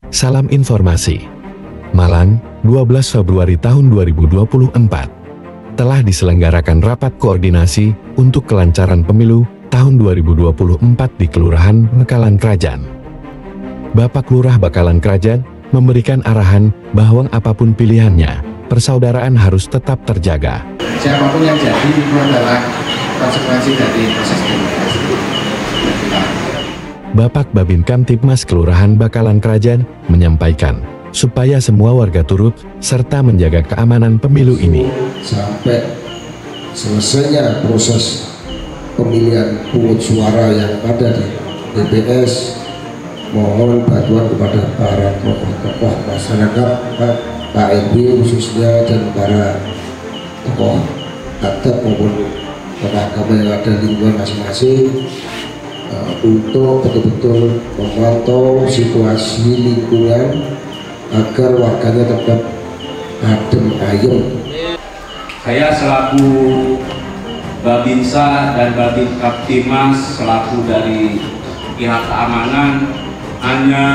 Salam informasi. Malang, 12 Februari tahun 2024. Telah diselenggarakan rapat koordinasi untuk kelancaran pemilu tahun 2024 di Kelurahan Bakalan Krajan. Bapak Lurah Bakalan Krajan memberikan arahan bahwa apapun pilihannya, persaudaraan harus tetap terjaga. Siapapun yang jadi itu adalah konsekuensi dari proses demokrasi. Bapak Babin Kamtibmas Kelurahan Bakalan Krajan menyampaikan supaya semua warga turut serta menjaga keamanan pemilu ini. Sampai selesainya proses pemilihan pungut suara yang ada di TPS, mohon bantuan kepada para tokoh-tokoh masyarakat, Pak RW khususnya, dan para tokoh adat maupun tokoh agama yang ada di lingkungan masing-masing untuk betul-betul memantau situasi lingkungan agar warganya tetap adem ayem. Saya selaku Babinsa dan Babin Kamtibmas selaku dari pihak keamanan hanya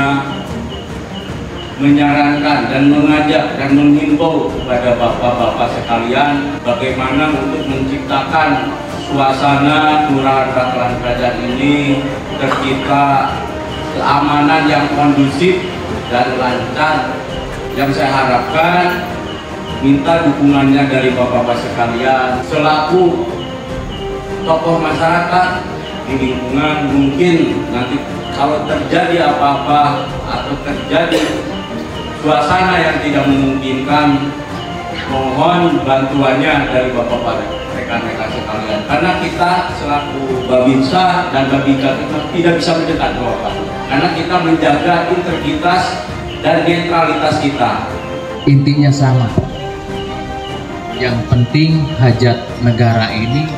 menyarankan dan mengajak dan menghimbau kepada bapak-bapak sekalian bagaimana untuk menciptakan suasana Kelurahan Bakalan Krajan ini tercipta keamanan yang kondusif dan lancar. Yang saya harapkan minta dukungannya dari bapak-bapak sekalian selaku tokoh masyarakat di lingkungan. Mungkin nanti kalau terjadi apa-apa atau terjadi suasana yang tidak memungkinkan, mohon bantuannya dari bapak-bapak rekan-rekan sekalian, karena kita selaku Babinsa dan Babinka tidak bisa mendekat ke bapak, karena kita menjaga integritas dan netralitas kita. Intinya sama, yang penting hajat negara ini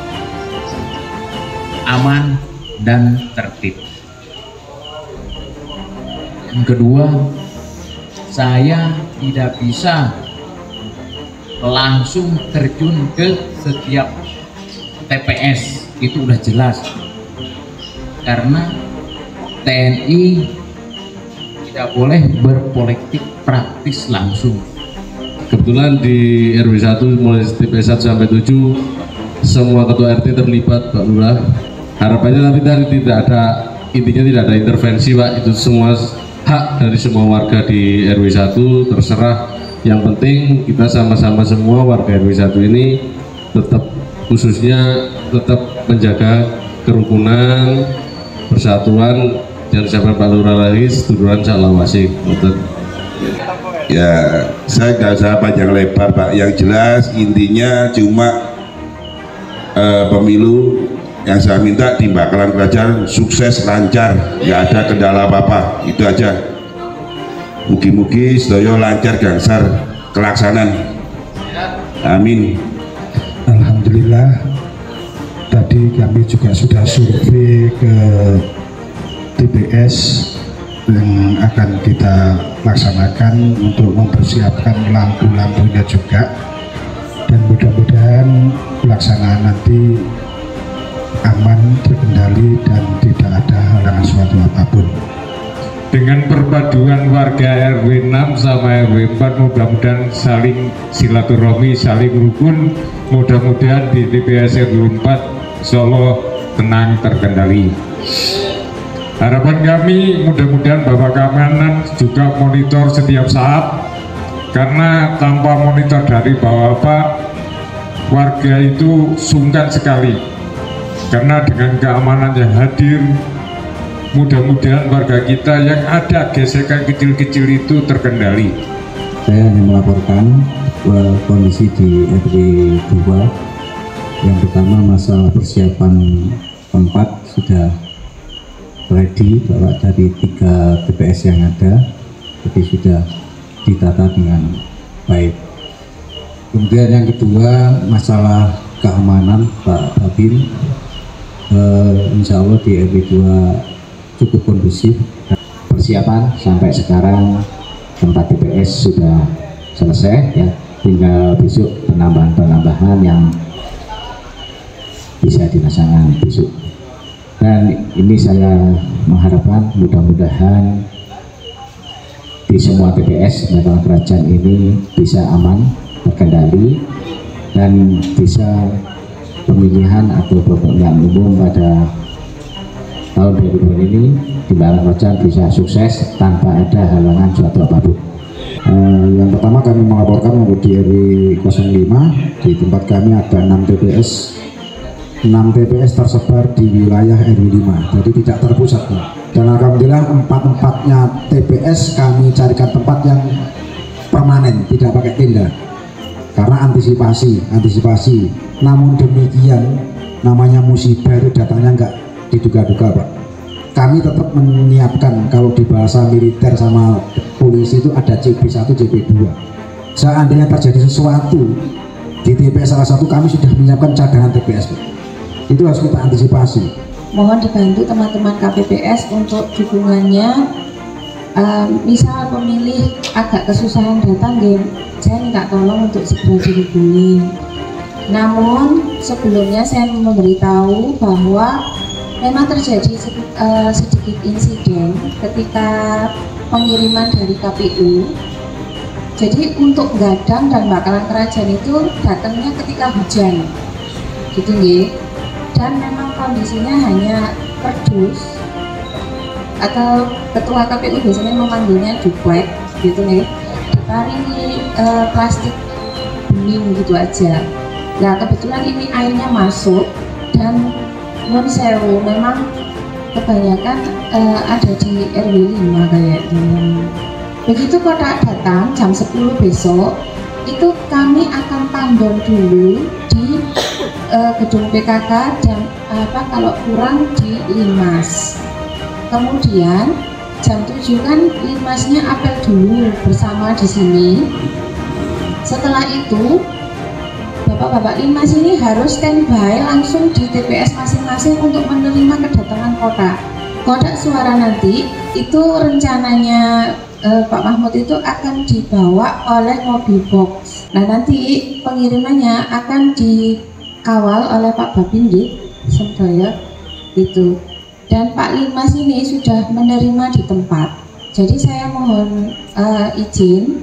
aman dan tertib. Yang kedua, saya tidak bisa langsung terjun ke setiap TPS, itu udah jelas, karena TNI tidak boleh berpolitik praktis langsung. Kebetulan di RW 1 mulai TPS 1 sampai 7 semua ketua RT terlibat, Pak Lurah. Harapannya nanti tidak ada, intinya tidak ada intervensi, Pak. Itu semua hak dari semua warga di RW 1, terserah. Yang penting kita sama-sama semua warga RW 1 ini tetap, khususnya tetap menjaga kerukunan, persatuan, dan sampai Pak Lurah lagi seduluran salawasi. Ya, saya nggak usah panjang lebar, Pak. Yang jelas intinya cuma pemilu yang saya minta di Bakalan Krajan sukses, lancar, nggak ada kendala apa-apa, itu aja. Mugi-mugi sedaya lancar gangsar kelaksanaan. Amin. Alhamdulillah, tadi kami juga sudah survei ke TPS yang akan kita laksanakan untuk mempersiapkan lampu-lampunya juga, dan mudah-mudahan pelaksanaan nanti aman, terkendali, dan tidak ada halangan suatu apapun. Dengan perpaduan warga RW 6 sama RW 4, mudah-mudahan saling silaturahmi, saling rukun. Mudah-mudahan di TPS RW 4 Solo tenang, terkendali. Harapan kami mudah-mudahan Bapak Keamanan juga monitor setiap saat, karena tanpa monitor dari Bapak, warga itu sungkan sekali. Karena dengan keamanan yang hadir, mudah-mudahan warga kita yang ada gesekan kecil-kecil itu terkendali. Saya hanya melaporkan kondisi di RW 2. Yang pertama, masalah persiapan tempat sudah ready, bahwa dari 3 TPS yang ada jadi sudah ditata dengan baik. Kemudian yang kedua, masalah keamanan, Pak Babin, insya Allah di RW 2 cukup kondusif. Persiapan sampai sekarang tempat TPS sudah selesai, ya, tinggal besok penambahan yang bisa dilaksanakan besok. Dan ini saya mengharapkan mudah-mudahan di semua TPS Bakalan Kerajaan ini bisa aman, terkendali, dan bisa pemilihan atau pemilihan umum pada tahun 2020 ini di Bakalan Kerajaan bisa sukses tanpa ada halangan suatu apapun. Yang pertama kami melaporkan untuk di RW 05, di tempat kami ada 6 TPS. 6 TPS tersebar di wilayah RW 5, jadi tidak terpusat. Dan alhamdulillah 4-4-nya TPS kami carikan tempat yang permanen, tidak pakai tenda, karena antisipasi. Namun demikian, namanya musibah itu datangnya nggak diduga-duga, Pak. Kami tetap menyiapkan, kalau di bahasa militer sama polisi itu ada CP1, CP2. Seandainya terjadi sesuatu di TPS salah satu, kami sudah menyiapkan cadangan TPS, Pak. Itu harus kita antisipasi. Mohon dibantu teman-teman KPPS untuk dukungannya. Misal pemilih agak kesusahan datang, saya minta tolong untuk segera dihubungi. Namun sebelumnya saya memberitahu bahwa memang terjadi sedikit insiden ketika pengiriman dari KPU. Jadi untuk Gadang dan Bakalan Kerajaan itu datangnya ketika hujan, gitu nggih. Dan memang kondisinya hanya kardus, atau ketua KPU biasanya memanggilnya duplek, gitu nih, ditaringi plastik bening gitu aja. Nah kebetulan ini airnya masuk dan non sewu, memang kebanyakan ada di RW 5 kayaknya. Begitu kotak datang jam 10 besok, itu kami akan tandon dulu di gedung PKK dan kalau kurang di Limas. Kemudian jam 7 kan Limasnya apel dulu bersama di sini. Setelah itu Bapak-bapak Limas ini harus standby langsung di TPS masing-masing untuk menerima kedatangan kotak suara. Nanti itu rencananya Pak Mahmud itu akan dibawa oleh mobil box. Nah nanti pengirimannya akan dikawal oleh Pak Babin di Sembaya itu. Dan Pak Limas ini sudah menerima di tempat. Jadi saya mohon izin,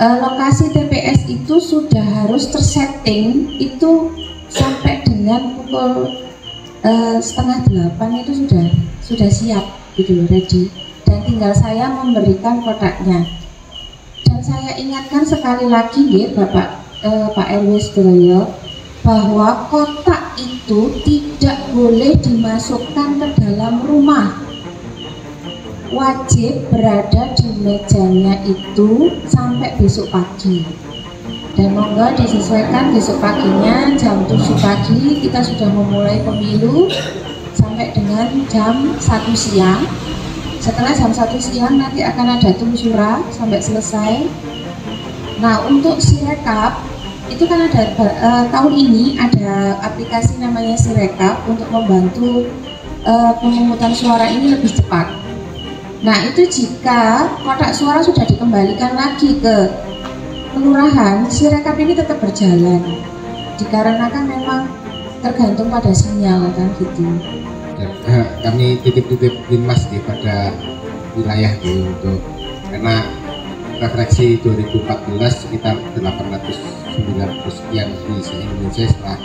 lokasi TPS itu sudah harus tersetting itu sampai dengan pukul 7:30 itu sudah siap gitu loh, ready. Dan tinggal saya memberikan kotaknya. Dan saya ingatkan sekali lagi ya Pak RW Sedoyo, bahwa kotak itu tidak boleh dimasukkan ke dalam rumah, wajib berada di mejanya itu sampai besok pagi. Dan monggo disesuaikan besok paginya jam 7 pagi kita sudah memulai pemilu sampai dengan jam 1 siang. Setelah jam 1 siang nanti akan ada tumsura sampai selesai. Nah untuk Sirekap itu kan ada tahun ini ada aplikasi namanya Sirekap untuk membantu pemungutan suara ini lebih cepat. Nah itu jika kotak suara sudah dikembalikan lagi ke kelurahan, Sirekap ini tetap berjalan dikarenakan memang tergantung pada sinyal kan gitu. Kami titip-titip Limas pada wilayah untuk karena refleksi 2014 sekitar 800-900 sekian di se-Indonesia setelah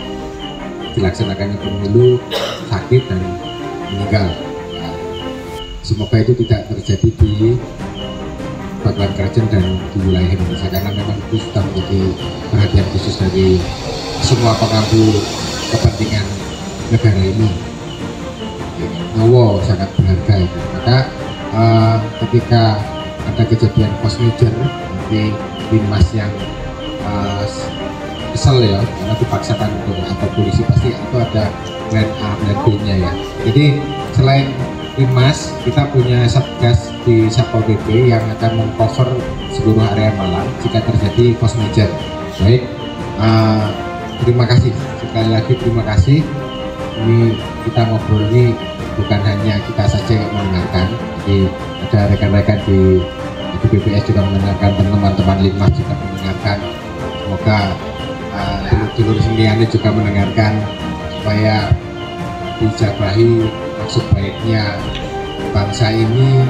dilaksanakannya pemilu sakit dan meninggal. Nah, semoga itu tidak terjadi di Bakalan Kerajaan dan di wilayah Indonesia, karena memang itu sudah menjadi perhatian khusus dari semua pengampu kepentingan negara ini. Nyawa sangat berharga itu. Maka ketika ada kejadian force major nanti Limas yang kesel ya karena dipaksakan untuk atau polisi, pasti itu ada plan A, plan B nya ya. Jadi selain Limas kita punya satgas di Satpol PP yang akan mengcover seluruh area Malang jika terjadi force major. Baik, terima kasih sekali lagi, terima kasih. Ini kita ngobrol ini bukan hanya kita saja yang mendengarkan, jadi ada rekan-rekan di BPS juga mendengarkan, teman-teman Limas juga mendengarkan. Semoga dulur sendiriannya juga mendengarkan supaya dijabahi maksud baiknya bangsa ini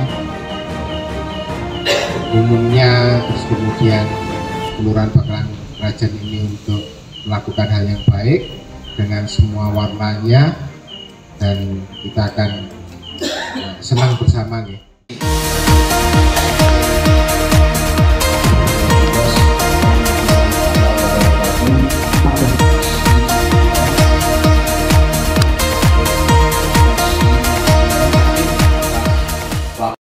umumnya, terus kemudian Kelurahan Bakalan Krajan ini untuk melakukan hal yang baik dengan semua warnanya, dan kita akan senang bersama nih.